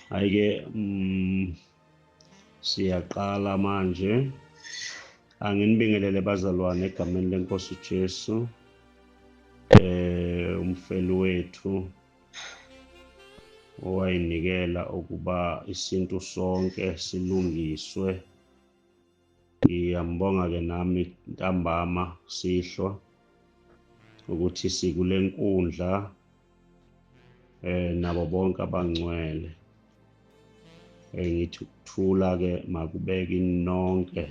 Hhayi-ke siyaqala manje. Anginibingelele bazalwane egameni leNkosi uJesu. Umfeli wethu owayinikela ukuba isintu sonke silungiswe. Ngiyambonga-ke nami ntambama sihlwa ukuthi sikule nkundla nabo bonke abangcwele. Ngithi ukuthula-ke makubeke nonke.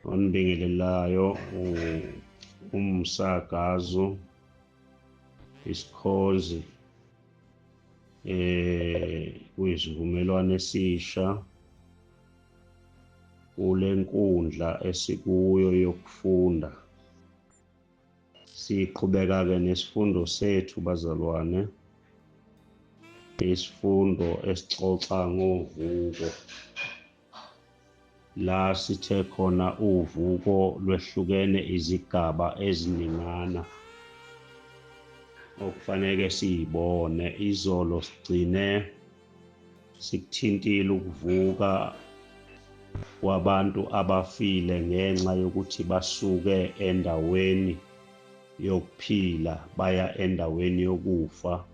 Onibingelelayo uMsagazu Isikhozi, kuyisivumelwano esisha kule nkundla esikuyo yokufunda. Siqhubeka-ke nesifundo sethu bazalwane, isifundo esixoxa ngovuko, la sithe khona uvuko lwehlukene izigaba eziningana okufanele siyibone. Izolo sigcine sikuthintile ukuvuka kwabantu abafile ngenxa yokuthi basuke endaweni yokuphila baya endaweni yokufa,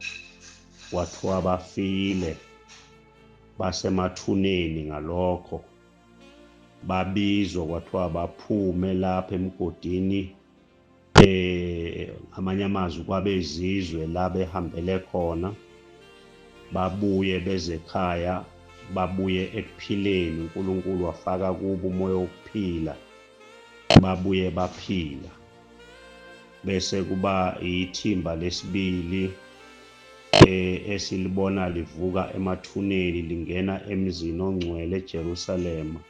kwathiwa bafile basemathuneni. Ngalokho babizwa kwathiwa baphume lapha emgodini, ngamanye amazwi kwabezizwe la behambele khona, babuye beze ekhaya, babuye ekuphileni. uNkulunkulu wafaka kubo umoya wokuphila, babuye baphila. Bese kuba ithimba lesibili esilibona livuka emathuneni lingena emzini ongcwele eJerusalema,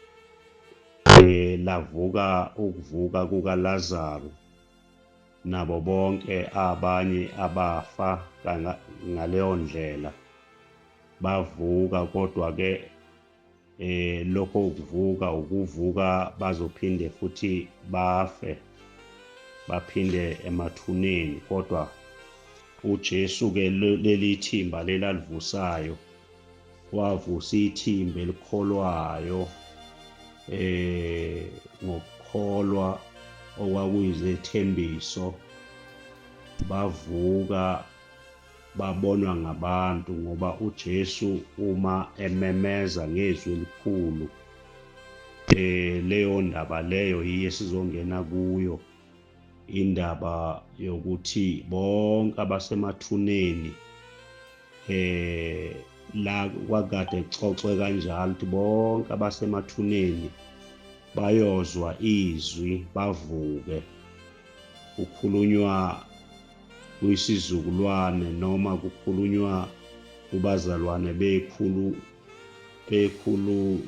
lavuka ukuvuka kukaLazaro nabo bonke abanye abafa ngaleyo ndlela bavuka. Kodwa-ke lokho ukuvuka bazophinde futhi bafe, baphinde emathuneni. Kodwa uJesu-ke leli thimba lelalivusayo, wavusa ithimba elikholwayo, ngokukholwa okwakuyizethembiso. Bavuka babonwa ngabantu ngoba uJesu uma ememeza ngezwi elikhulu, leyo ndaba leyo yiyo esizongena kuyo, indaba yokuthi bonke abasemathuneni, la kwakade kuxoxwe kanjalo ukuthi bonke abasemathuneni bayozwa izwi bavuke. Kukhulunywa kuyisizukulwane noma kukhulunywa kubazalwane bekhulu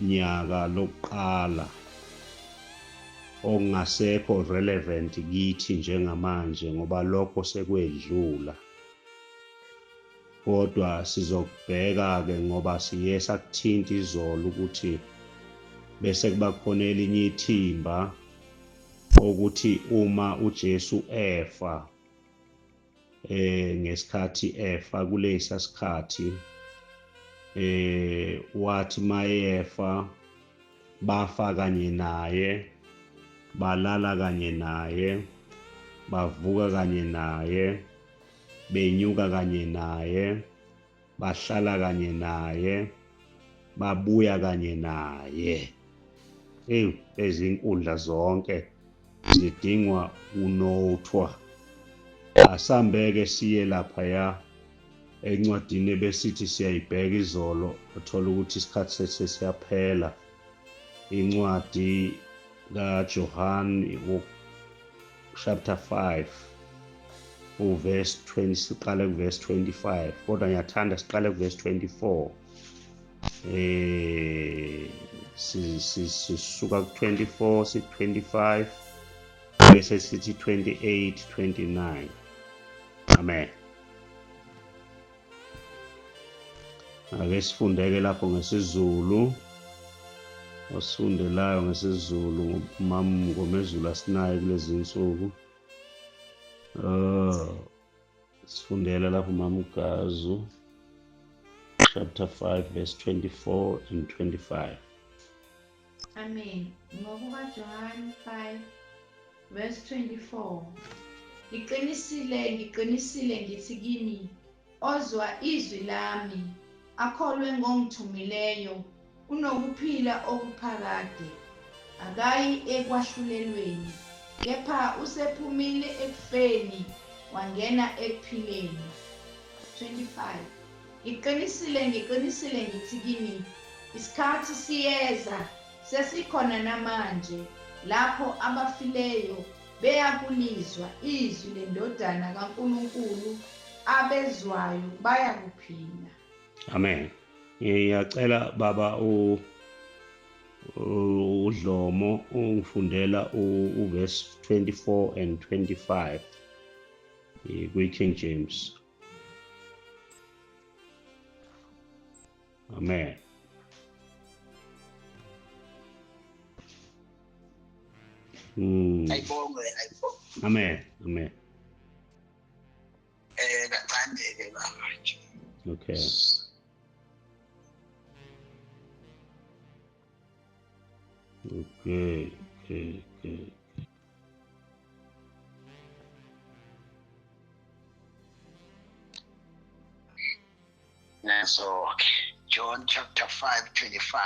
nyaka lokuqala, okungasekho relevant kithi njengamanje ngoba lokho sekwedlula. Kodwa sizokubheka-ke ngoba siye sakuthinta izolo ukuthi bese kuba khona elinye ithimba ukuthi uma uJesu efa, ngesikhathi efa kulesa sikhathi, wathi mayefa bafa kanye naye, balala kanye naye, bavuka kanye naye, benyuka kanye naye, bahlala kanye naye, babuya kanye naye. Lezi nkundla zonke zidingwa unothwa. Asambeke siye laphaya encwadini ebesithi siyayibheka izolo, uthola ukuthi isikhathi sesiyaphela. Incwadi kaJohane chapter 5 uverse 20, siqale kuverse 25, kodwa ngiyathanda siqale kuverse 24. Sisuka ku-24 sithi 25 bese sithi 28, 29. Amen. Ake sifundeke lapho ngesiZulu. Osifundelayo ngesiZulu ngomezulu asinayo kulezi nsuku. Sifundela lapho Mama Ugazu. chapter 5 verse 24 and 25. Amen. Ngokuka John 5 verse 24. Ngiqinisile ngithi kini, ozwa izwi lami, akholwe ngongithumileyo, unokuphila okuphakade, akayi ekwahlulelweni, kepha usephumile ekufeni, wangena ekuphileni. 25. Ngiqinisile ngithi kini, isikhathi siyeza, sesikhona namanje, lapho abafileyo beyakulizwa izwi lendodana kaNkulunkulu, abezwayo bayakuphila. Amen. Ngiyacela baba uDlomo ungifundela uverse 24 and 25 kwi-King James. Amen. Amen. Amen. Okay. Okay. So, John chapter 5, 25.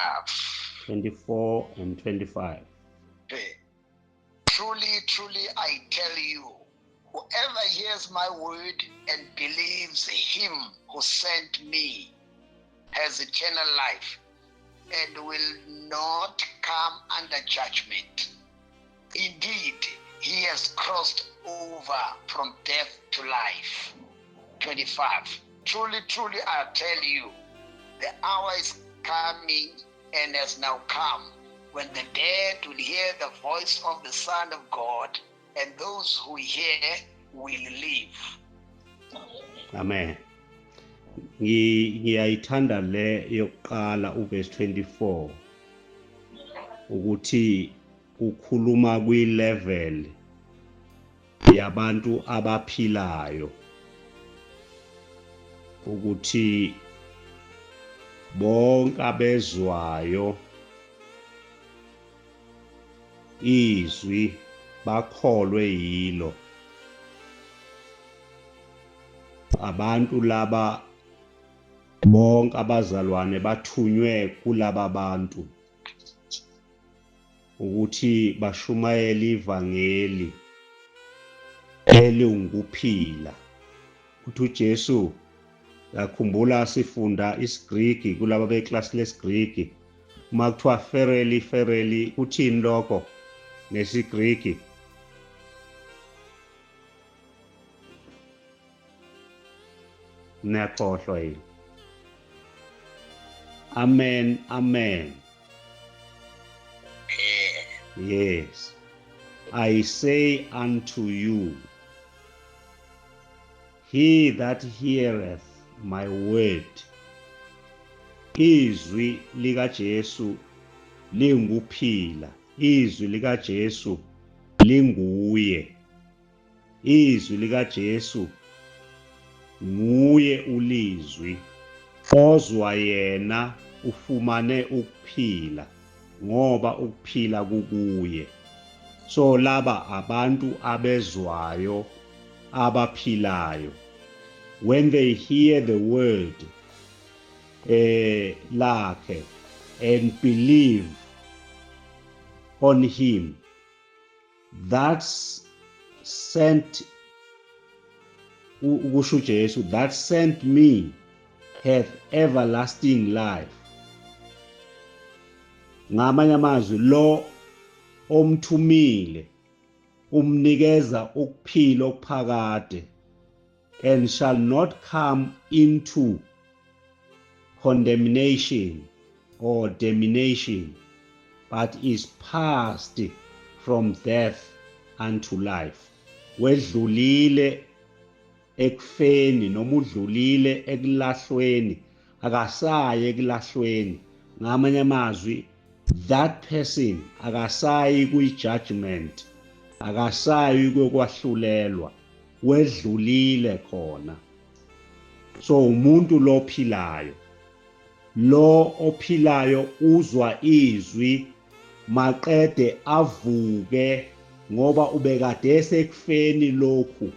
24 and 25. Okay. Truly, I tell you, whoever hears my word and believes him who sent me has eternal life and will not come under judgment. Indeed, he has crossed over from death to life. 25. Truly, I tell you, the hour is coming and has now come, when the dead will hear the voice of the Son of God, and those who hear will live. Amen. Ngiyayithanda le yokuqala uverse 24 ukuthi ukhuluma kwi-level yabantu abaphilayo, ukuthi bonke abezwayo izwi bakholwe yilo. Abantu laba bonke abazalwane bathunywe kulaba bantu ukuthi bashumayele ivangeli elingukuphila. Uthi uJesu, yakhumbula sifunda isiGriki kulaba beklasi lesiGriki, uma kuthiwa fereli kuthini lokho ngesiGriki? Niyakhohlwa yini? Amen. Yes. I say unto you, he that heareth my word, izwi lika Jesu lingukuphila, izwi lika Jesu linguye, izwi lika Jesu nguye ulizwi, ozwa yena ufumane ukuphila, ngoba ukuphila kukuye. So laba abantu abezwayo abaphilayo, when they hear the word lakhe and believe on him, that's sent ukusho Jesu, that sent me hath everlasting life. Ngamanye amazwi, lo omthumile umnikeza ukuphila okuphakade, and shall not come into condemnation or damnation, but is passed from death unto life. Wedlulile ekufeni noma udlulile ekulahlweni, akasayi ekulahlweni. Ngamanye amazwi, that person akasayi kwi-judgment, akasayi kwekwahlulela, wedlulile khona. So umuntu lo ophilayo, lo ophilayo uzwa izwi maqede avuke ngoba ubekade esekufeni lokhu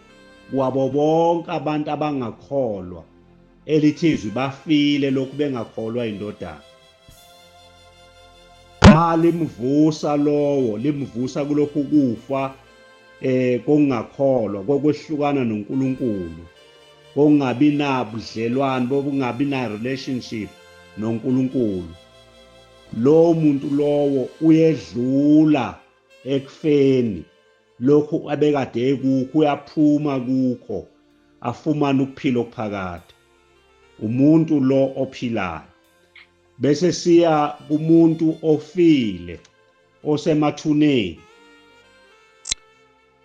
kwabo bonke abantu abangakholwa elithi izwi bafile lokhu bengakholwa indodana. Limvusa lowo, limvusa kulokhu kufa kokungakholwa, kokwehlukana noNkulunkulu, kokungabi nabudlelwano, bokungabi na relationship noNkulunkulu. Lo muntu lowo uyedlula ekufeni, lokhu abekade ekukho uyaphuma kukho afumana ukuphila okuphakade. Umuntu lo ophilayo. Bese siya kumuntu ofile osemathuneni.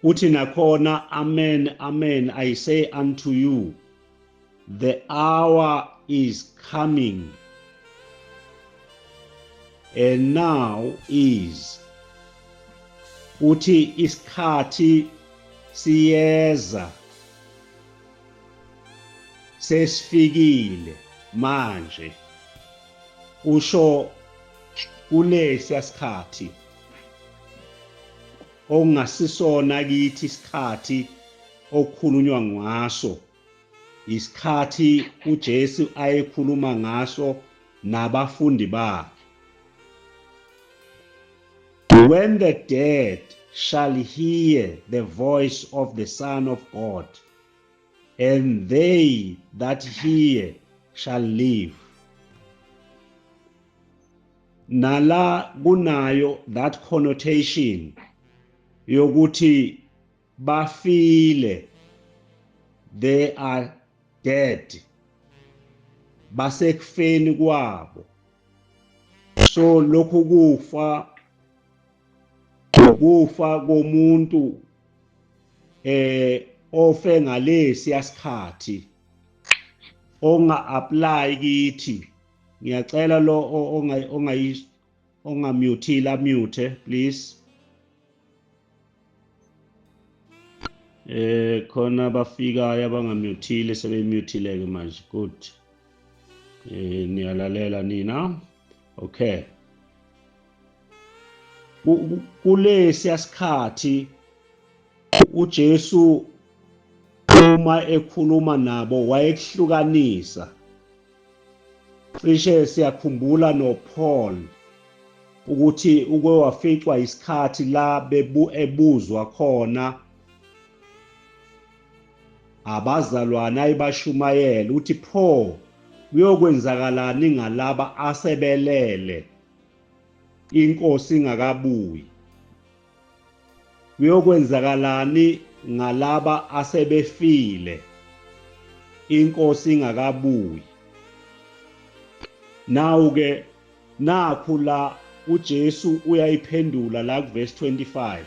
Uthi nakhona, amen, amen, I say unto you, the hour is coming, and now is. Uthi isikhathi siyeza, sesifikile manje. Usho kulesiya sikhathi okungasisona kithi isikhathi okukhulunywa ngaso, isikhathi uJesu ayekhuluma ngaso nabafundi bakhe. When the dead shall hear the voice of the Son of God, and they that hear shall live. Nala kunayo that connotation yokuthi bafile, they are dead, basekufeni kwabo. So lokhu kufa komuntu ofe ngalesi yasikhathi onga-apply kithi. Ngiyacela lo ongamutile amute please. Khona bafikayo abangamutile sebemutile ke manje. Good. Niyalalela nina. Okay. Kulesi yasikhathi uJesu uma ekhuluma nabo wayekuhlukanisa. Cishe siyakhumbula noPaul ukuthi uke waficwa isikhathi la ebuzwa khona abazalwane ayibashumayela uthi pho kuyokwenzakalani ngalaba asebelele inkosi ingakabuyi, kuyokwenzakalani ngalaba asebefile inkosi ingakabuyi. Now-ke nakhu la uJesu uyayiphendula la kuverse 25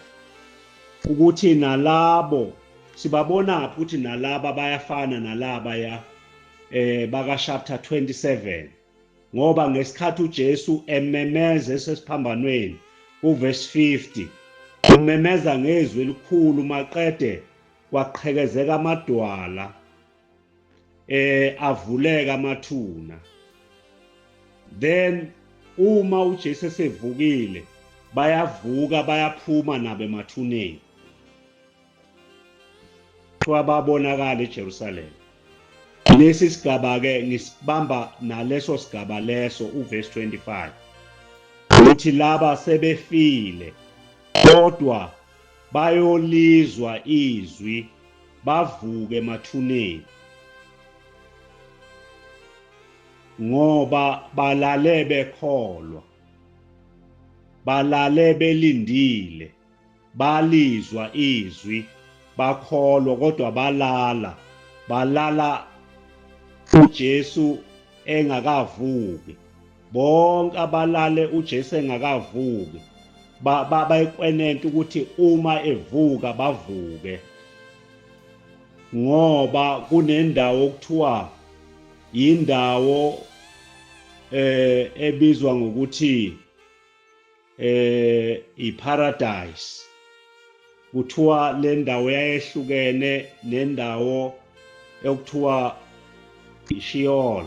ukuthi nalabo sibabona ukuthi nalaba bayafana nalaba ya baka chapter 27, ngoba ngesikhathi uJesu ememeza esesiphambanweni kuverse 50 umemeza ngezwi elikhulu maqede kwaqhekezeka amadwala avuleka amathuna. Then uma uJesu esevukile bayavuka bayaphuma nabo emathuneni babonakala eJerusalem. Lesi sigaba ke ngisibamba naleso sigaba leso uverse 25 uthi laba sebefile kodwa bayolizwa izwi bavuke emathuneni ngoba balale bekholwa, balale belindile, balizwa izwi bakholwa kodwa balala uJesu engakavuki. Bonke abalale uJesu engakavuki bayikwenenta ukuthi uma evuka bavuke, ngoba kunendawo okuthiwa indawo ebizwa ngokuthi iparadise. Kuthiwa le ndawo yayehlukene nendawo ekuthiwa iSheol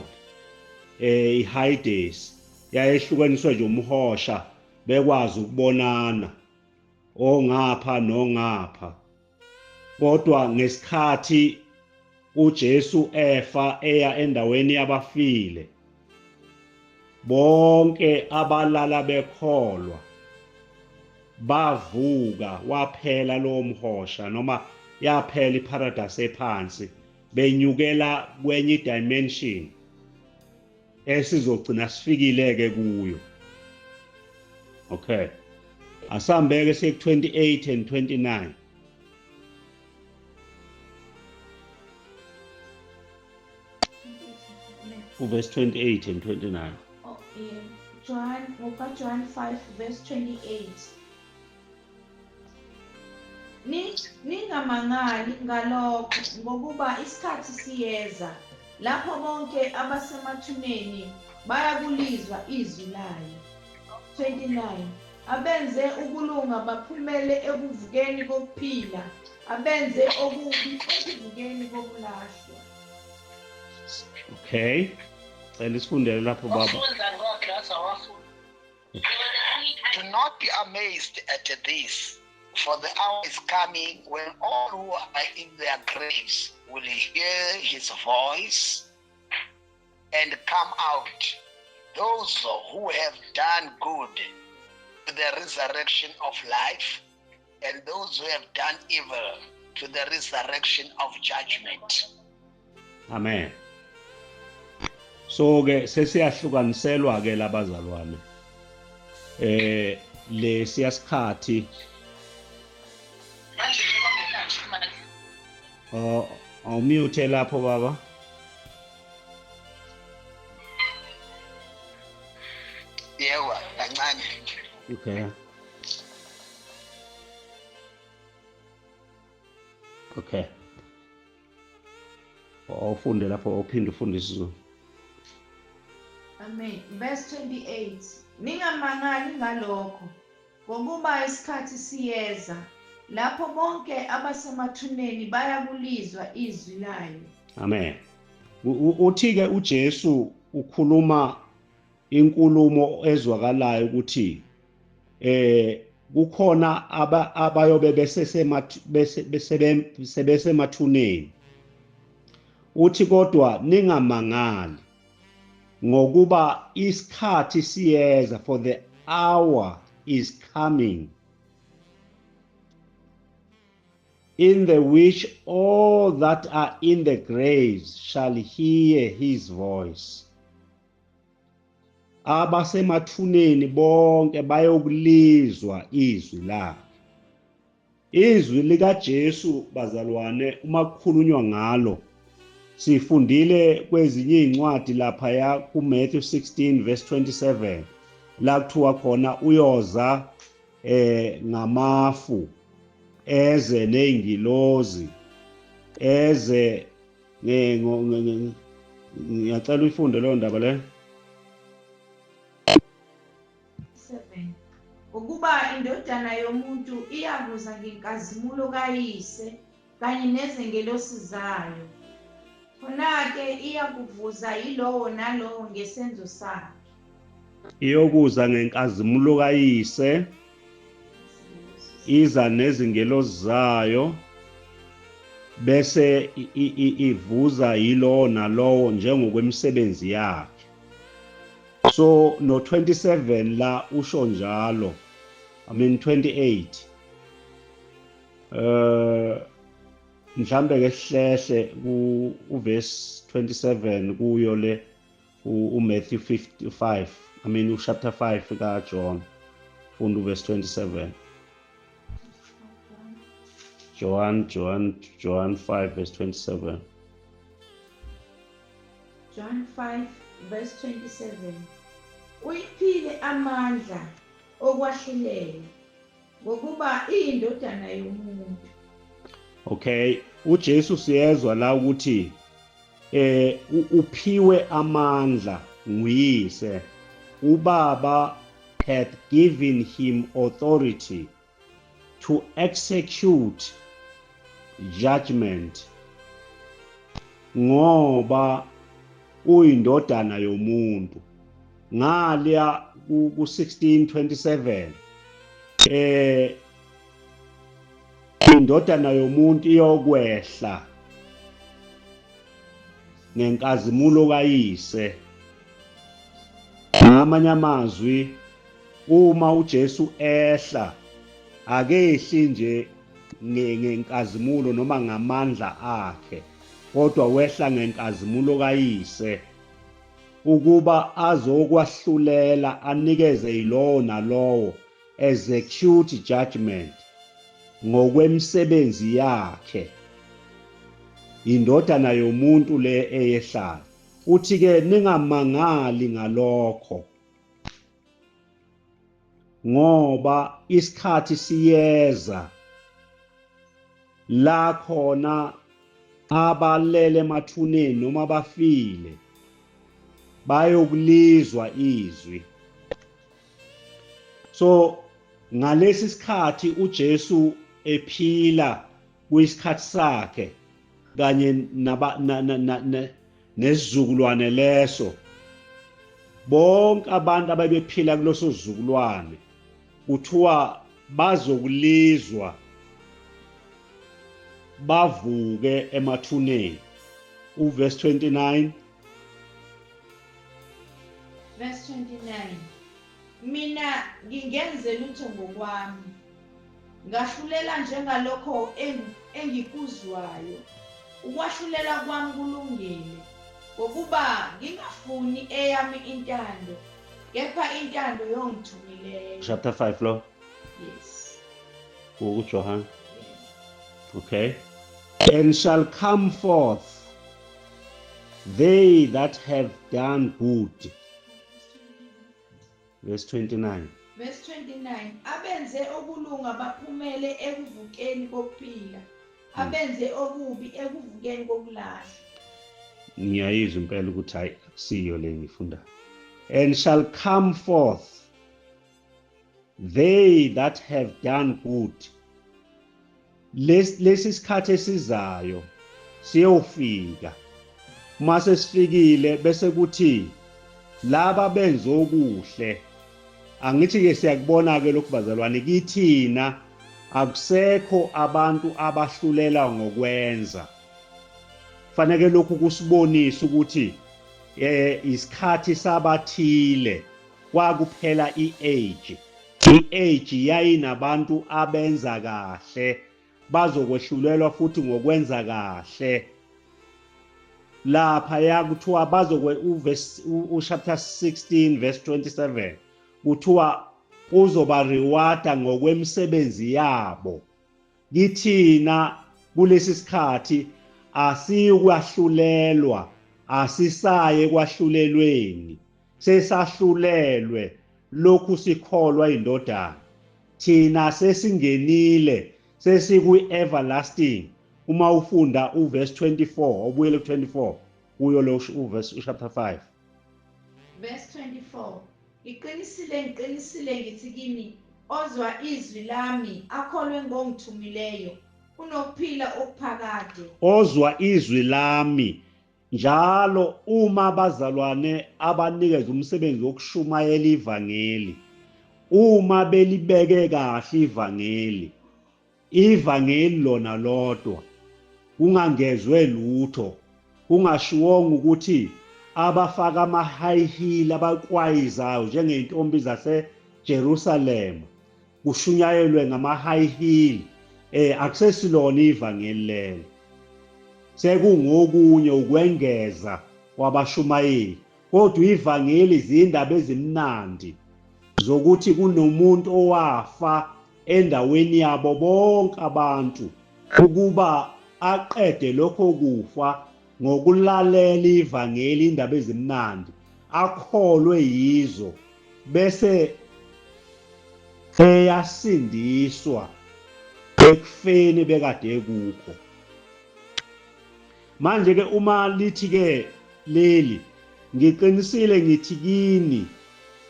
iHades yayehlukaniswe nje umhosha bekwazi ukubonana ongapha nongapha. Kodwa ngesikhathi uJesu efa eya endaweni yabafile, bonke abalala bekholwa bavuka, waphela lowo mhosha noma yaphela iparadise ephansi, benyukela kwenye dimension esizogcina sifikile-ke kuyo. Okay, asambeke siye 28 and 29. Verse 28 and 29. Oh, yeah. John 5 verse 28. Ningamangali ngalokho ngokuba isikhathi siyeza lapho bonke abasemathuneni bayakulizwa izwi layo. 29. Abenze ukulunga baphumele ekuvukeni kokuphila, abenze okubi ekuvukeni kokulahlwa. Okay, sifundele lapho baba. Do not be amazed at this, for the hour is coming when all who are in their graves will hear his voice and come out. Those who have done good to the resurrection of life, and those who have done evil to the resurrection of judgment. Amen. So ke sesiyahlukaniselwa ke labazalwane lesiyasikhathi awumute lapho baba. Yebo kancane. Okay. Okay. Awufunde lapho uphinde ufunde isiZulu. Amen. Verse 28. Ningamangali ngalokho ngokuba isikhathi siyeza lapho bonke abasemathuneni bayakulizwa izwi layo. Amen. Uthi-ke uJesu ukhuluma inkulumo ezwakalayo ukuthi kukhona abayobe besemathuneni. Uthi kodwa ningamangali ngokuba isikhathi siyeza, for the hour is coming, in the which all that are in the graves shall hear his voice. Abasemathuneni bonke bayokulizwa izwi lakhe. Izwi likaJesu bazalwane uma kukhulunywa ngalo sifundile kwezinye incwadi lapha ku Matthew 16 verse 27 la kuthiwa khona uyoza ngamafu, eze neingilozi, eze ngiyacela uyifunde leyo ndaba le. 7. Ukuba indodana yomuntu iyakuza ngenkazimulo kayise kanye nezingelosi zayo. Khona-ke iyakuvuza yilowo nalowo ngesenzo sakhe. Iyokuza ngenkazimulo kayise, iza nezingelosi zayo, bese ivuza yilowo nalowo njengokwemisebenzi yakhe. So no 27 la usho njalo. I mean 28. Mhlambe ke sihlele uverse 27 kuyo le uMatthew 55. I mean chapter 5 ka John. Funda uverse 27. John 5 verse 27. John 5 verse 27. Uyiphile amandla okwahlulela ngokuba iyindodana yomuntu. Okay, uJesu siyezwa la ukuthi uphiwe amandla nguyise. Ubaba had given him authority to execute judgment ngoba uyindodana yomuntu. Ngaliya ku 16:27 indodana yomuntu iyokwehla ngenkazimulo kayise. Ngamanye amazwi, uma uJesu ehla akehli nje ngenkazimulo noma ngamandla akhe, kodwa wehla ngenkazimulo kayise ukuba azokwahlulela anikeze yilowo nalowo execute judgment ngokwemisebenzi yakhe. Indodana yomuntu le eyehlayo. Uthi-ke ningamangali ngalokho, ngoba isikhathi siyeza la khona abalele emathuneni noma bafile bayokulizwa izwi. So ngalesi sikhathi uJesu ephila kuyisikhathi sakhe kanye nesizukulwane leso, bonke abantu ababephila kuleso sizukulwane kuthiwa bazokulizwa bavuke emathuneni. Verse 29. Verse 29. Mina ngingenze lutho ngokwami, ngahlulela njengalokho engikuzwayo. Ukwahlulela kwami kulungile, ngokuba ngingafuni eyami intando, kepha intando yongithumileyo. Chapter 5 lo. Yes. John. Yes. Okay. And shall come forth they that have done good. Verse 29. Verse 29. Abenze okulunga baphumele ekuvukeni kokuphila, abenze okubi ekuvukeni kokulahla. Ngiyayizwa impela ukuthi hayi akusiyo le ngifunda. And shall come forth they that have done good. Lesi sikhathi esizayo siyofika. Mase sifikile bese kuthi laba benza okuhle. Angithi ke siyakubona ke lokhu bazalwane, kithina akusekho abantu abahlulela ngokwenza. Fanele lokhu kusibonisa ukuthi isikhathi sabathile kwakuphela i-age. I-age yayinabantu abenza kahle, bazokwehlulelwa futhi ngokwenza kahle. Lapha yakuthiwa chapter 16 verse 27 kuthiwa uzoba rewarda ngokwemisebenzi yabo. Kithina kulesi sikhathi asiyukwahlulelwa, asisaye kwahlulelweni, sesahlulelwe lokhu sikholwa indodana. Thina sesingenile, sesiku-everlasting. Uma ufunda uverse 24, obuyele ku-24 kuyo lo chapter 5. Verse 24. Ngiqinisile ngithi kini, ozwa izwi lami akholwe ngongithumileyo unokuphila okuphakade. Ozwa izwi lami njalo uma abazalwane abanikeza umsebenzi wokushumayela ivangeli, uma belibeke kahle ivangeli lona lodwa, kungangezwe lutho, kungashiwonga ukuthi abafaka ama-high heel abaqwayizayo njengey'ntombi zaseJerusalem kushunyayelwe ngama-high heel, akusesilona ivangeli lelo. Sekungokunye ukwengeza kwabashumayeli, kodwa ivangeli zindaba ezimnandi zokuthi kunomuntu owafa endaweni yabo bonke abantu ukuba aqede lokho kufa ngokulalela ivangeli, indaba ezimnandi, akholwe yizo bese eyasindiswa ekufeni bekade kukho. Manje ke uma lithi ke leli, ngiqinisile ngithi kini,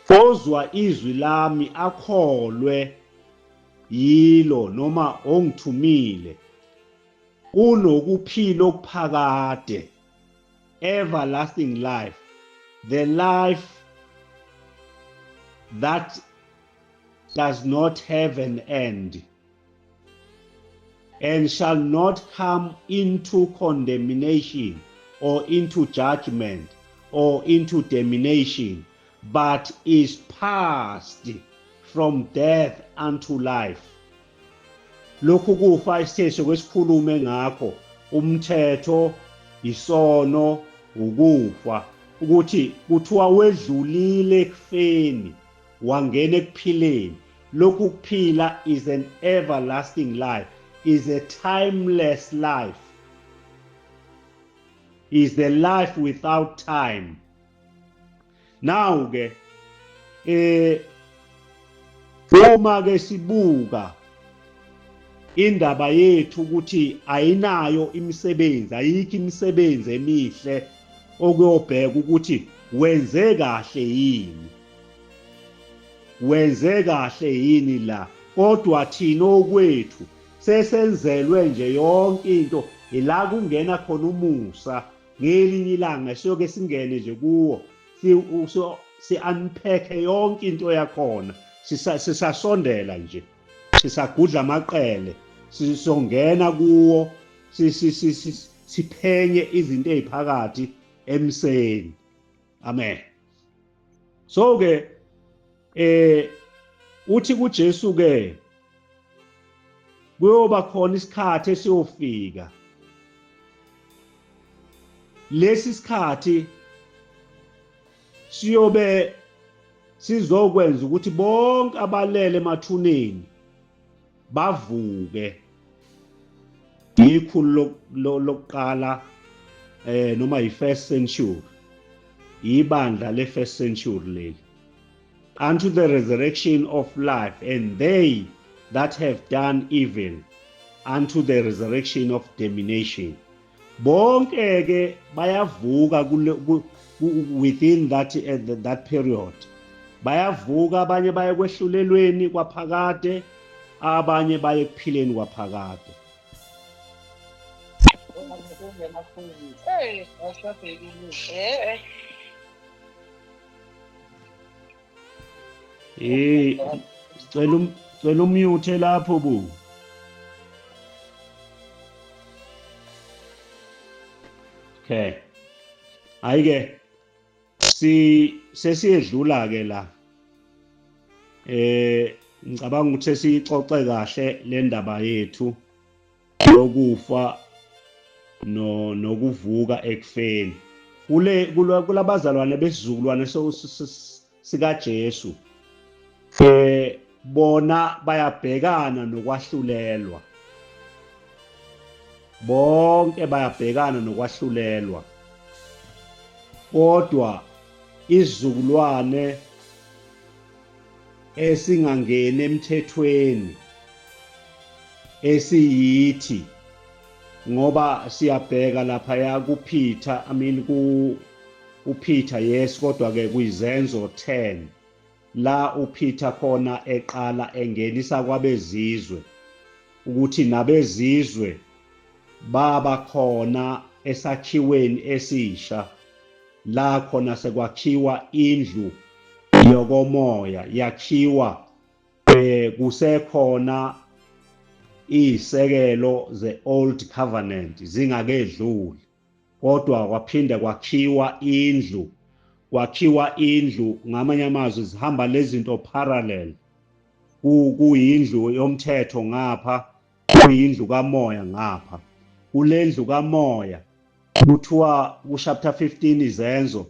ozwa izwi lami akholwe yilo noma ongithumile unokuphila okuphakade everlasting life, the life that does not have an end, and shall not come into condemnation or into judgment or into damnation, but is passed from death unto life. Lokhu kufa isithetho kwesikhulume ngakho umthetho, isono, ukufa, ukuthi kuthiwa wedlulile ekufeni wangena ekuphileni. Lokhu kuphila is an everlasting life, is a timeless life, is the life without time. Now ke uma ke sibuka indaba yethu ukuthi ayinayo imisebenzi, ayikho imisebenzi emihle okuyobheka ukuthi wenze kahle yini, wenze kahle yini la, kodwa thina okwethu sesenzelwe nje yonke into, ila kungena khona umusa. Ngelinye ilanga siyoke singene nje kuwo si-unpack yonke into yakhona, sisasondela nje, sisagudla amaqele, sisongena kuwo, siphenye izinto eziphakathi emseni. Amen. So ke uthi kuJesu ke kuyoba khona isikhathi esiyofika, lesi sikhathi siyobe sizokwenza ukuthi bonke abalele emathuneni bavuke. Ikhulu lokuqala noma i-first century, ibandla le-first century leli, unto the resurrection of life, and they that have done evil unto the resurrection of damnation. Bonke ke bayavuka within that period. Bayavuka, abanye baye kwehlulelweni kwaphakade, abanye baye ekuphileni kwaphakade. Cela umute lapho bu. Okay. Ayike sesiyedlula ke la. Ngicabanga ukuthi sesixoxe kahle le ndaba yethu yokufa nokuvuka ekufeni. Kulabazalwane besizukulwane sika Jesu. Bona bayabhekana nokwahlulelwa. Bonke bayabhekana nokwahlulelwa. Kodwa izizukulwane esingangena emthethweni esiyithi, ngoba siyabheka lapha ya kuPeter, uPeter, yes, kodwa ke kuyizenzo 10 la uPeter khona eqala engenisa kwabezizwe ukuthi nabezizwe baba khona esakhiweni esisha, la khona sekwakhiwa indlu yokomoya, yakhiwa kusekhona izisekelo ze old covenant zingakedluli, kodwa kwaphinda kwakhiwa indlu, ngamanye amazwi zihamba lezinto parallel. Kuyindlu yomthetho ngapha, kuyindlu kamoya ngapha. Kulendlu kamoya kuthiwa kuchapter 15 izenzo,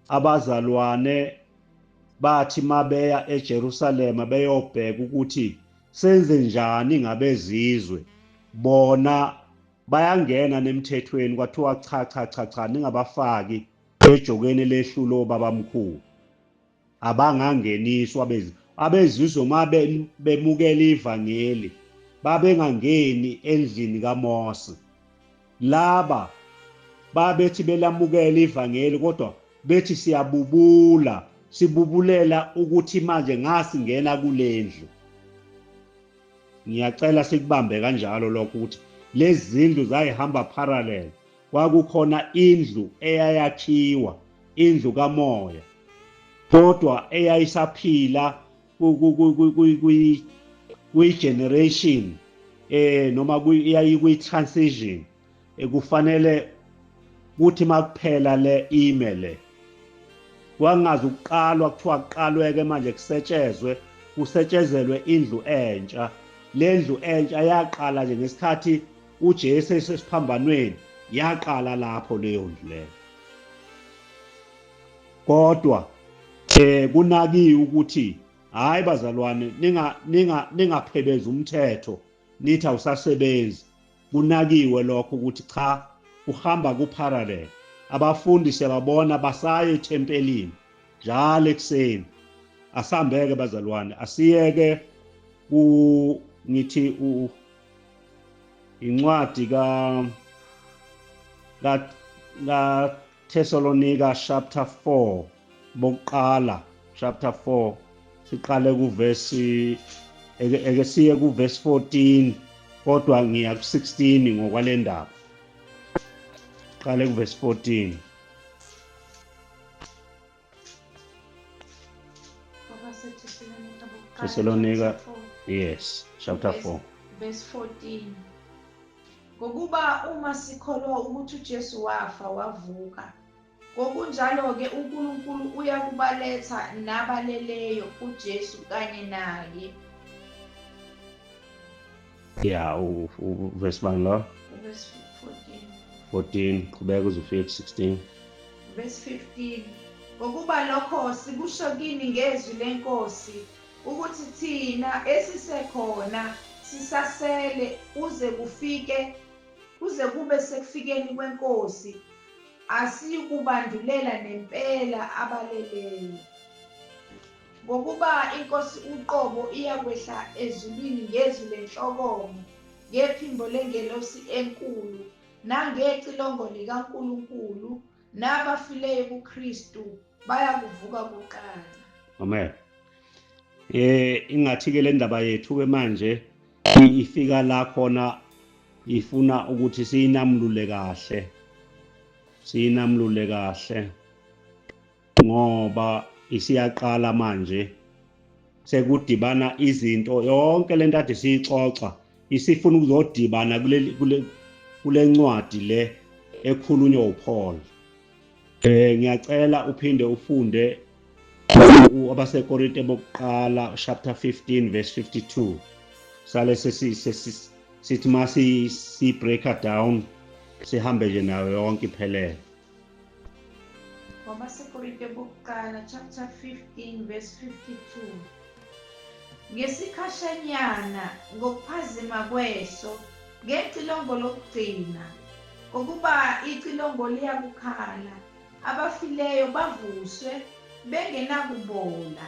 abazalwane bathi mabeya eJerusalema beyobheka ukuthi senze njani ngabezizwe, bona bayangena nemthethweni, kwathiwa cha ningabafaki ejokeni lehlulo babamkhulu, abangangeniswa abezizwe mabe bemukela ivangeli babengangeni endlini kaMose. Laba babethi belamukela ivangeli, kodwa bethi sibubulela ukuthi manje ngasingena kulendlu. Ngiyacela sikubambe kanjalo lokho ukuthi lezi zindlu zayihamba parallel. kwakukhona indlu eyayakhiwa, indlu kamoya, kodwa eyayisaphila kwi-generation noma kwi-transition kufanele kuthi makuphela le email kwangazi ukuqalwa kuthiwa kuqalweke manje kusetshezelwe indlu entsha. Le ndlu entsha yaqala nje ngesikhathi uJesu esesiphambanweni, yaqala lapho leyo ndlu leyo. Kodwa kunakiwe ukuthi hayi bazalwane ningaphebezi umthetho nithi awusasebenzi. Kunakiwe lokho ukuthi cha, uhamba ku-parallel. Abafundi siyababona basaya ethempelini njalo ekuseni. Asihambeke bazalwane, asiyeke ngithi incwadi ka Thessalonica chapter 4 bokuqala, chapter 4 siqale kuverse eke siye kuverse 14 kodwa ngiya ku-16 ngokwale ndaba. Qale kuverse 14. Thessalonica, yes, chapter 4. Verse 14. Ngokuba uma sikholwa ukuthi uJesu wafa wavuka, ngokunjalo-ke uNkulunkulu uyakubaletha nabaleleyo uJesu kanye naye. Yeah, verse 1 lo. Verse 14 qhubeka uze ufike ku-16. Verse 15. Ngokuba lokho sikusho kini ngezwi lenkosi ukuthi thina esisekhona sisasele kuze kube sekufikeni kwenkosi, asiyikubandulela nempela abaleleyo. Ngokuba inkosi uqobo iyakwehla ezulwini ngezwi lenhlokomo, ngephimbo lengelosi enkulu, nangecilongo likaNkulunkulu, nabafileyo kuKristu bayakuvuka kuqala. Amen. Ingathi-ke le ndaba yethu-ke manje ifika la khona ifuna ukuthi siyinamlule kahle ngoba isiyaqala manje sekudibana izinto yonke lento ade siyixoxa isifuna ukuzodibana kule ncwadi le ekhulunywa uPaul. Ngiyacela uphinde ufunde abaseKorinte bokuqala chapter 15 verse 52. Sale sithi masi break down sihambe nje nayo yonke iphelele. AbaseKorinte bokuqala chapter 15 verse 52. Ngesikhashanyana ngokuphazima kweso ngecilongo lokugcina, ngokuba icilongo liyakukhala, abafileyo bavuswe bengenakubola,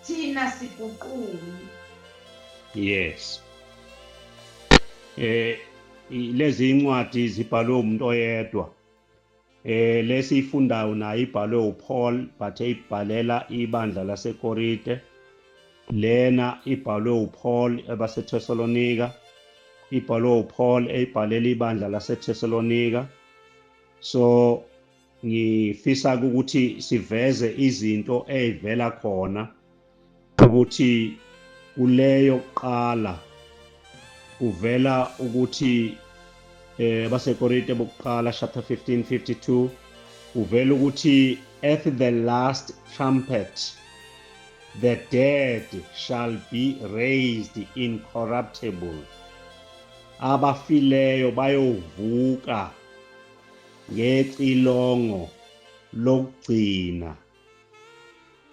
thina siguquli. Yes. Lezi incwadi zibhalwe umuntu oyedwa. Lesifundayo nayo ibhalwe uPaul but eyibhalela ibandla laseKorinte. Lena ibhalwe uPaul ebaseThessalonika. Ibhalwe uPaul eyibhalela ibandla laseThessalonika. So ngifisa ukuthi siveze izinto ezivela khona ukuthi kuleyo qala uvela ukuthi baseKorinte bokuqala chapter 15:52 uvela ukuthi at the last trumpet the dead shall be raised incorruptible, abafileyo bayovuka ngecilongo lokugcina.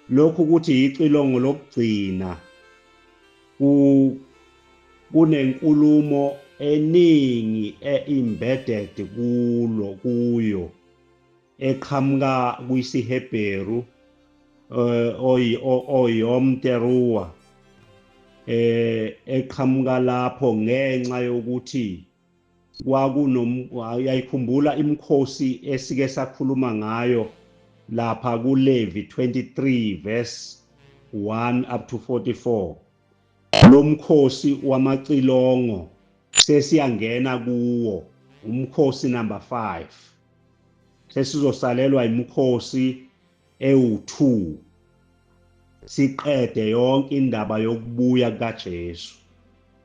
Lokhu ukuthi icilongo lokugcina kunenkulumo eningi embedded kuyo eqhamuka kwisiHebheru oyom teruah eqhamuka lapho ngenxa yokuthi yayikhumbula imikhosi esike sakhuluma ngayo lapha kuLevi 23 verse 1 up to 44. Lo mkhosi wamacilongo sesiyangena kuwo umkhosi number 5 sesizosalelwa imikhosi ewu2 siqede yonke indaba yokubuya kukaJesu.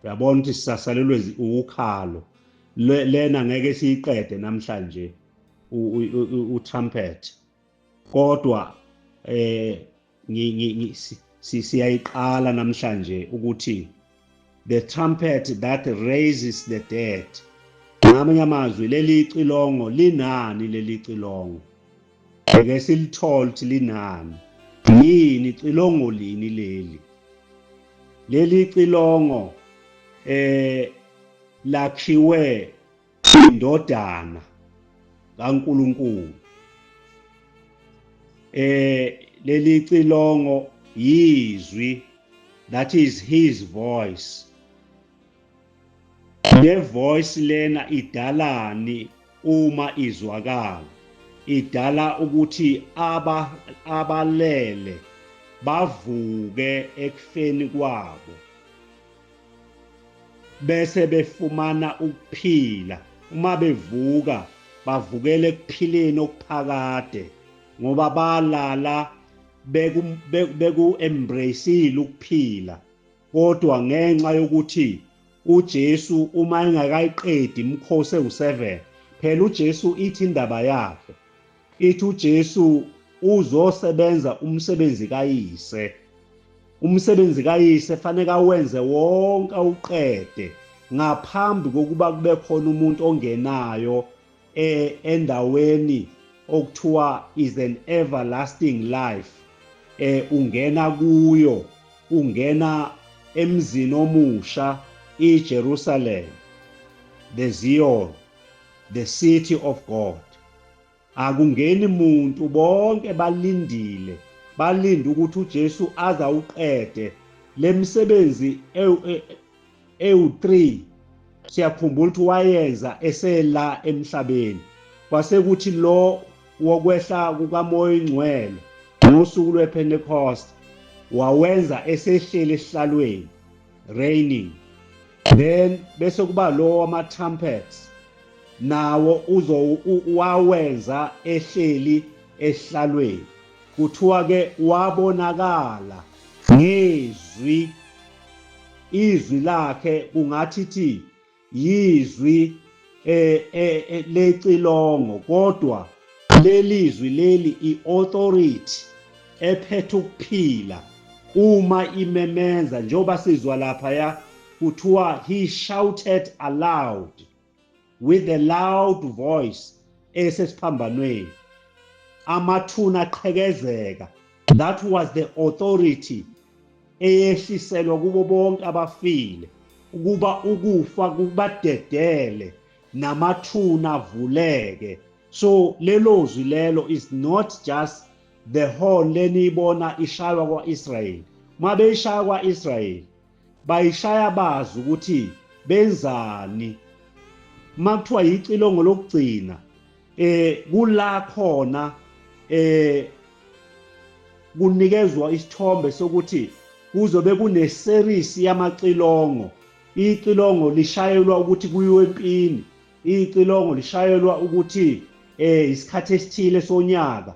Uyabona ukuthi sisasalelwe ukhalo lena ngeke siyiqede namhlanje utrumpet kodwa siyayiqala namhlanje ukuthi the trumpet that raises the dead. Ngamanye amazwi leli cilongo linani leli cilongo ngeke silithole ukuthi linani yini cilongo lini leli cilongo lakhiwe indodana kaNkulunkulu. Leli cilongo yizwi, that is his voice. Le voice lena idalani uma izwakala? Idala ukuthi abalele bavuke ekufeni kwabo bese befumana ukuphila. Uma bevuka bavukele ekuphileni okuphakade ngoba balala beku embraceile ukuphila, kodwa ngenxa yokuthi uJesu uma engakayiqedi imikhosi ewu7 phela uJesu ithi indaba yakhe ithi uJesu uzosebenza umsebenzi kaYise. Umsebenzi kaYise fanele awenze wonke uqede ngaphambi kokuba kube khona umuntu ongenayo endaweni okuthiwa is an everlasting life. Ungena kuyo, ungena emzini omusha iJerusalem, the Zion, the city of God. Akungeni muntu, bonke balinde ukuthi uJesu azawuqede lemsebenzi ewu3. Siyakhumbula ukuthi wayenza esela emhlabeni, kwasekuthi lo wokwehla kukaMoya Ingcwele ngosuku lwePentecost wawenza esehlele esihlalweni, reigning. Then bese kuba lo wama trumpets nawo wawenza ehleli esihlalweni, kuthiwa ke wabonakala ngezwi. Izwi lakhe kungathithi yizwi lecilongo, kodwa lelizwi leli iauthority ephethe ukuphila uma imemenza, njengoba sizwa lapha ya kuthiwa he shouted aloud with a loud voice esesiphambanweni, amathuna aqhekezeka. That was the authority eyehliselwa kubo bonke abafile ukuba ukufa kubadedele namathuna avuleke. So lelo zwi lelo is not just the horn lenibona ishaywa kwa-Israyeli. Uma beyishaya kwa-Israyeli bayishaya bazi ukuthi benzani. Uma kuthiwa yicilongo lokugcina kula khona kunikezwa isithombe sokuthi kuzobe kuneseries yamacilongo. Icilongo lishayelwa ukuthi kuyiwe empini, icilongo lishayelwa ukuthi isikhathi esithile sonyaka,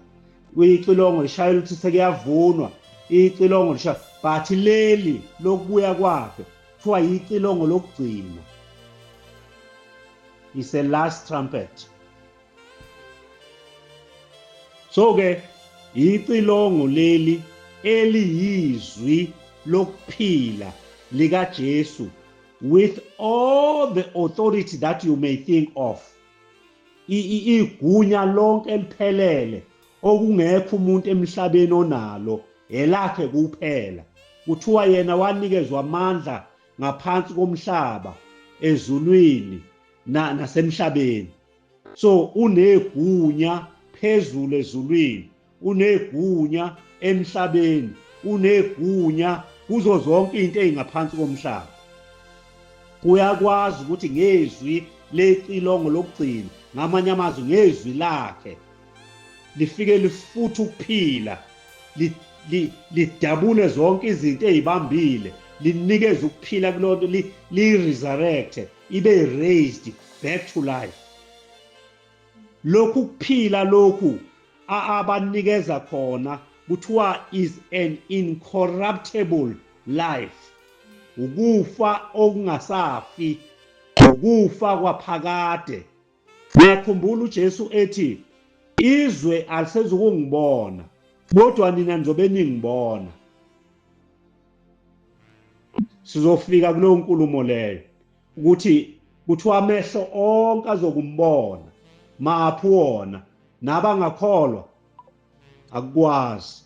icilongo lishayelwa ukuthi sekuyavunwa, icilongo lishayelwa, but leli lokubuya kwakhe kuthiwa yicilongo lokugcina. It's the last trumpet. So ke icilongo leli eliyizwi lokuphila likaJesu with all the authority that you may think of. Igunya lonke eliphelele okungekho umuntu emhlabeni onalo elakhe kuphela. Kuthiwa yena wanikezwa amandla ngaphansi komhlaba, ezulwini nasemhlabeni. So unegunya phezulu ezulwini, unegunya emhlabeni, unegunya kuzo zonke izinto ezingaphansi komhlaba. Uyakwazi ukuthi ngezwi lecilongo lokugcina, ngamanye amazwi ngezwi lakhe lifike lifutha ukuphila, lidabule zonke izinto ezibambile, linikeze ukuphila kulonto, li resurrect, ibe raised back to life. lokhu kuphila lokhu abanikeza khona kuthiwa is an incorruptible life, ukufa okungasafi, ukufa kwaphakade. Ngiyakhumbula uJesu ethi izwe alisezukungibona kodwa nina nizobe ningibona. Sizofika kuleyo nkulumo leyo ukuthi kuthiwa amehlo onke azokumbona, maphi wona, nabangakholwa akukwazi,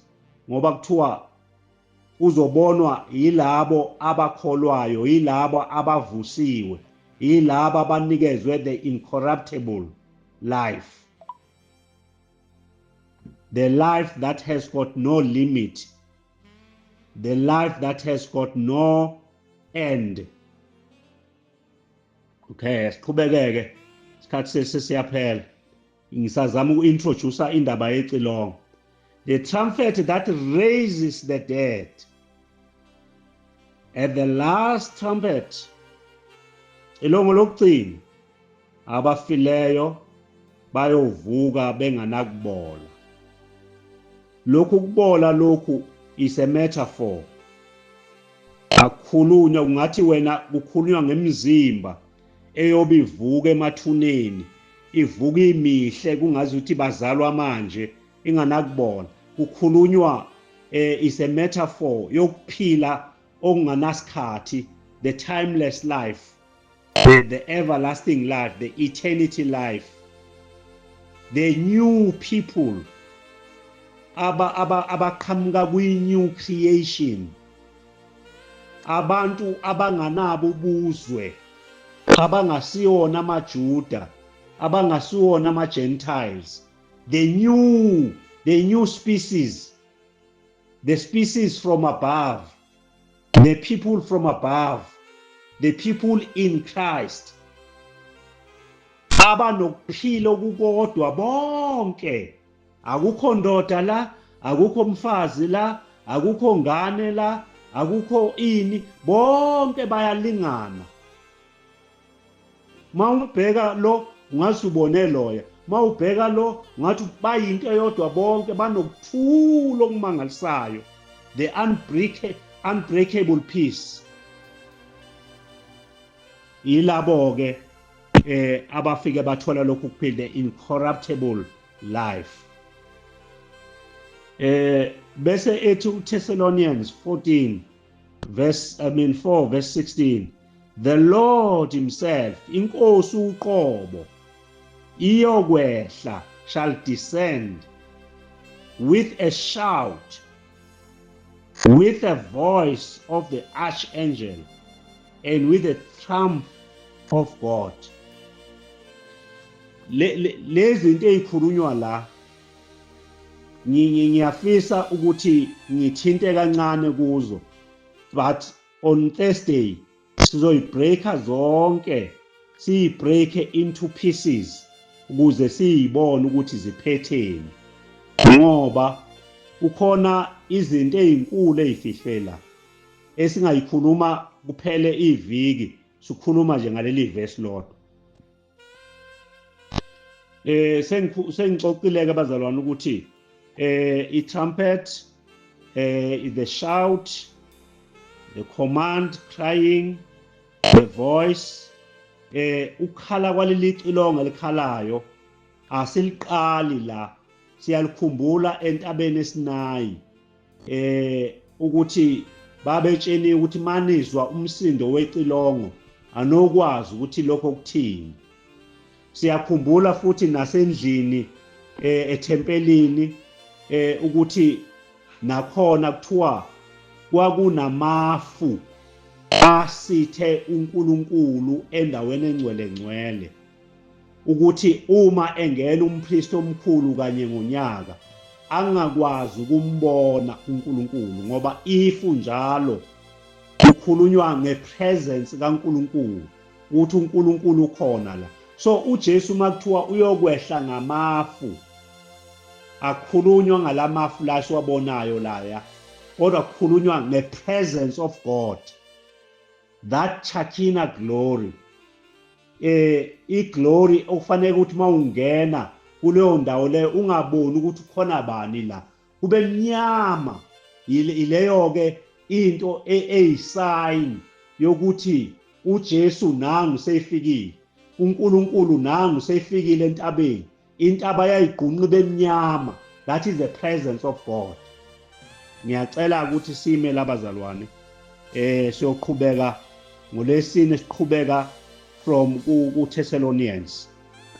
ngoba kuthiwa uzobonwa yilabo abakholwayo, yilabo abavusiwe, yilabo abanikezwe the incorruptible life, the life that has got no limit, the life that has got no end. Okay, siqhubekeke, isikhathi sesiyaphela. Ngisazama uku-introduce indaba yecilongo. The trumpet that raises the dead. At the last trumpet, ilongo lokugcina, abafileyo bayovuka benganakubola. Lokhu kubola lokhu is a metaphor. Akukhulunywa kungathi wena kukhulunywa ngemizimba eyobe ivuka emathuneni, ivuka imihle kungazi ukuthi bazalwa manje inganakubola. Kukhulunywa is a metaphor yokuphila okunganasikhathi, the timeless life, the everlasting life, the eternity life, the new people abaqhamuka kwi-new creation, abantu abanganabo ubuzwe, abangasiwona amaJuda, abangasiwona ama-Gentiles, the new species, the species from above, the people from above, the people in Christ, abanokuphila okukodwa bonke. Akukho ndoda la, akukho mfazi la, akukho ngane la, akukho ini, bonke bayalingana. Mawubheka lo ungathi ubone loya, mawubheka lo ungathi bayinto eyodwa bonke, banokuthula okumangalisayo, the unbreakable peace. Yilabo ke abafike bathola lokhu kuphila, the incorruptible life. Bese ethi Thessalonians 4 verse 16, the Lord himself, inkosi uqobo, iyokwehla, shall descend with a shout, with a voice of the archangel, and with the trump of God. Lezi zinto ezikhulunywa la ngiyafisa ukuthi ngithinte kancane kuzo, but on Thursday sizoyibreaka zonke, siyibreake into pieces ukuze siyibone ukuthi ziphetheni, ngoba kukhona izinto ezinkulu ezifihlela esingayikhuluma kuphele iviki, sikhuluma nje ngaleli verse lodwa. Sengixoxile ke bazalwane ukuthi i-trumpet, the shout, the command, crying, the voice, ukhala kwaleli xilongo likhalayo asiliqali la, siyalikhumbula entabeni eSinayi, ukuthi babetsheni ukuthi manizwa umsindo wecilongo anokwazi ukuthi lokho kuthini. Siyakhumbula futhi nasendlini ethempelini ukuthi nakhona kuthiwa kwakunamafu asithe uNkulunkulu endaweni engcwele, ukuthi uma engena umpristi omkhulu kanye ngonyaka angakwazi ukumbona uNkulunkulu, ngoba ifu njalo kukhulunywa ngepresence kaNkulunkulu, ukuthi uNkulunkulu ukhona la. So uJesu makuthiwa uyokwehla ngamafu, akukhulunywa ngalamafu la siwabonayo laya, kodwa kukhulunywa ngepresence of God, that Shekinah glory, iglory okufanele ukuthi mawungena kuleyo ndawo leyo ungaboni ukuthi khona bani la kube mnyama. Ileyo ke into eyisign yokuthi uJesu nangu seyifikile, uNkulunkulu nangu seyifikile entabeni, intaba yayigqunqa bemnyama. That is the presence of God. Ngiyacela ukuthi sime labazalwane siyoqhubeka ngolesine, siqhubeka from ku-Thessalonians,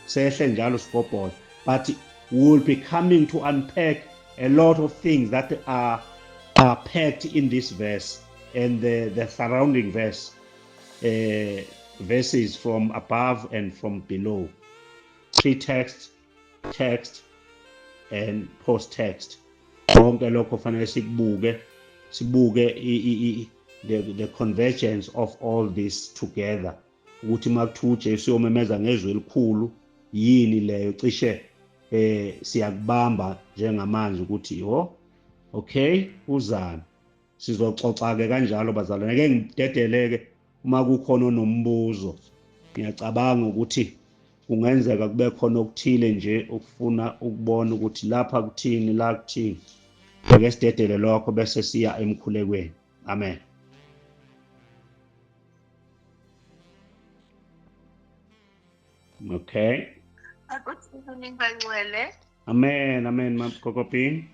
sehle njalo sigobhola, but we will be coming to unpack a lot of things that are packed in this verse and the surrounding verses from above and from below, pre-text, text and post-text. Konke lokho fanele sibuke the convergence of all this together, ukuthi makuthiwa uJesu uyomemeza ngezwi elikhulu yini leyo cishe siyakubamba njengamanje ukuthi okay uzana. Sizoxoxa ke kanjalo bazalwane, ngeke ngidedeleke uma kukhona onombuzo. Ngiyacabanga ukuthi kungenzeka kube khona okuthile nje ukufuna ukubona ukuthi lapha kuthini la kuthini. Ake sidedele lokho bese siya emkhulekweni. Amen. Okay. Amen, amen, Kokopin.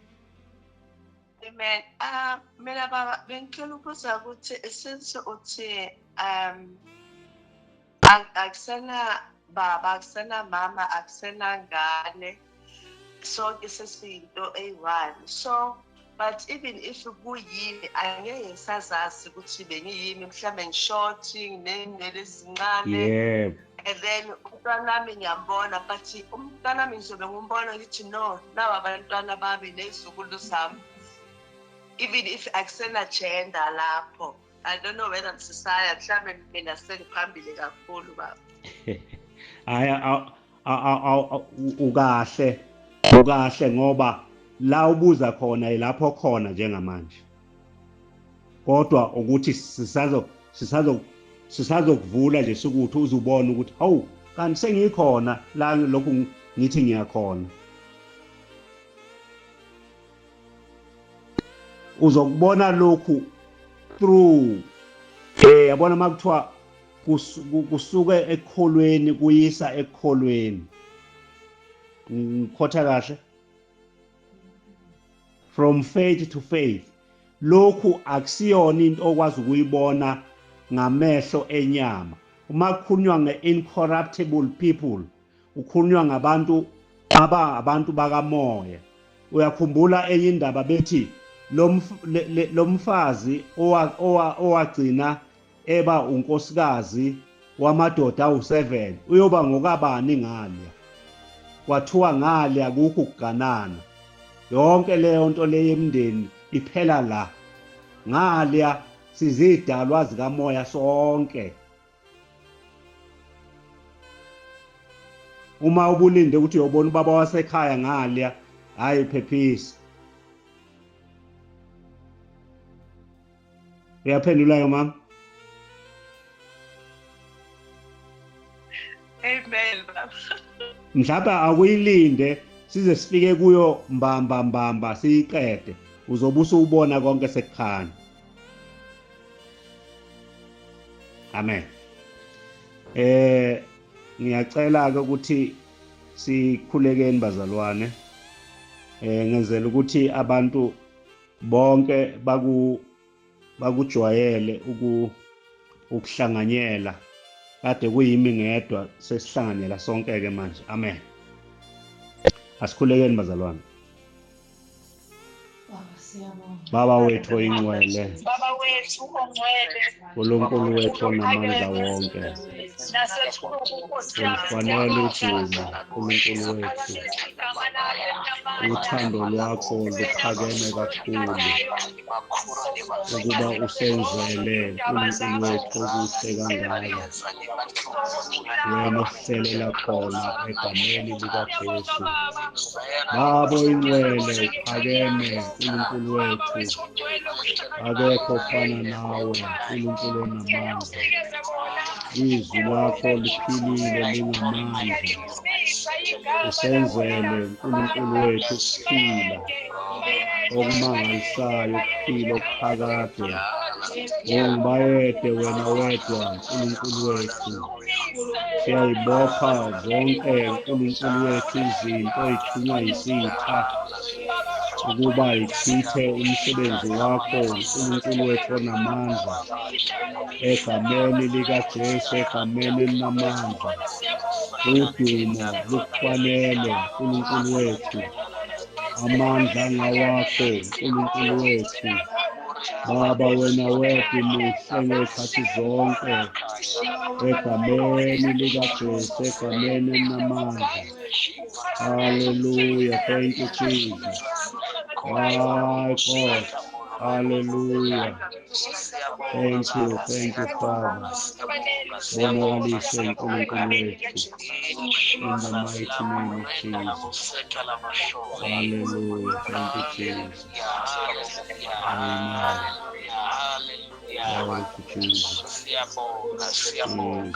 Amen. Mina baba bengicela ukubuza ukuthi since uthi akusena baba, akusena mama, akusena ngane, sonke sesiyinto eyi-one. So but even if kuyini angeke sazazi ukuthi bengiyimi, mhlawumbe ngishoti nginey'nwele ezincane. Yeah. And then umntwanami ngiyambona, but umntwanami ngizobe ngumbona ngithi no, nawa abantwana bami nezizukulu zami. Even if akusena gender lapho, I don't know whether msisaya mhlawumbe mina sengiphambili kakhulu baba. Ukahle ngoba la ubuza khona ilapho khona njengamanje. Kodwa ukuthi sisazokuvula nje sukuthi uzubona ukuthi hawu kanti sengikhona la lokhu ngithi ngiyakhona. Uzokubona lokhu through yabona makuthiwa kusuke ekholweni kuyisa ekholweni. Ngikhotha kahle, from faith to faith. Lokhu akusiyona into okwazi ukuyibona ngamehlo enyama. Uma kukhulunywa nge-incorruptible people, ukhulunywa ngabantu abantu bakamoya. Uyakhumbula enye indaba bethi lo mfazi owagcina eba unkosikazi wamadoda awu7 uyoba ngokabani ngale. Kwathiwa ngale akukho ukuganana. Yonke leyo nto leyo emndeni iphela la. Ngale sizidalwa zikamoya sonke. Uma ubulinde ukuthi uyobona ubaba wasekhaya ngale, hayi phephisa. Uyaphendula mama? Amen baba. Mhlawumbe akuyilinde size sifike kuyo mbamba siyiqede, uzobe usubona konke sekukhanya. Amen. Ngiyacela ke ukuthi sikhulekeni bazalwane. Ngenzela ukuthi abantu bonke bakujwayele ukuhlanganyela. Kade kuyimi ngedwa sesihlanganyela sonke ke manje. Amen. Asikhulekeni bazalwane. Baba wethu oyingcwele, Baba wethu ongcwele, uNkulunkulu wethu onamandla wonke, ufanele udumo, uNkulunkulu wethu. Uthando lwakho luphakeme kakhulu ukuba usenzele uNkulunkulu wethu okuhle kangaka. Wena osihlelela khona egameni likaJesu. Baba oyingcwele uphakeme uNkulunkulu wethu. Akekho ofana nawe uNkulunkulu onamandla. Izwi lakho liphilile lingamandla. usenzele uNkulunkulu wethu ukuphila okumangalisayo, ukuphila okuphakade. Ungibayede wena wedwa uNkulunkulu wethu. Siyayibopha zonke uNkulunkulu wethu izinto ezithunywa yisitha ukuba ichithe umsebenzi wakho uNkulunkulu wethu onamandla, egameni likaJesu, egameni elinamandla. Udumo lukufanele uNkulunkulu wethu, amandla angawakho uNkulunkulu wethu. Baba, wena wedwa muhle ngezikhathi zonke, egameni likaJesu, egameni elinamandla. Hallelujah. Thank you, Jesus. My God. Hallelujah. Thank you, Father. Bonakalise uNkulunkulu wethu. In the mighty name of Jesus. Hallelujah. Thank you, Jesus. Amen. Glory to Jesus. In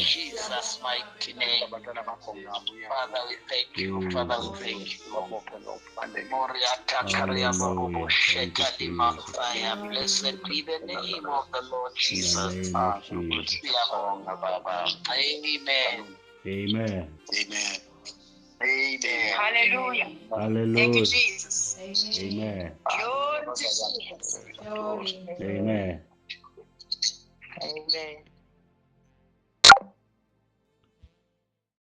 Jesus' mighty name. Father, we thank you. Father, we thank you. Blessed be the name of the Lord Jesus. Amen. Amen. Amen. Amen. Hallelujah. Hallelujah. Thank you, Jesus. Amen. Glory to Jesus. Glory. Amen. Amen.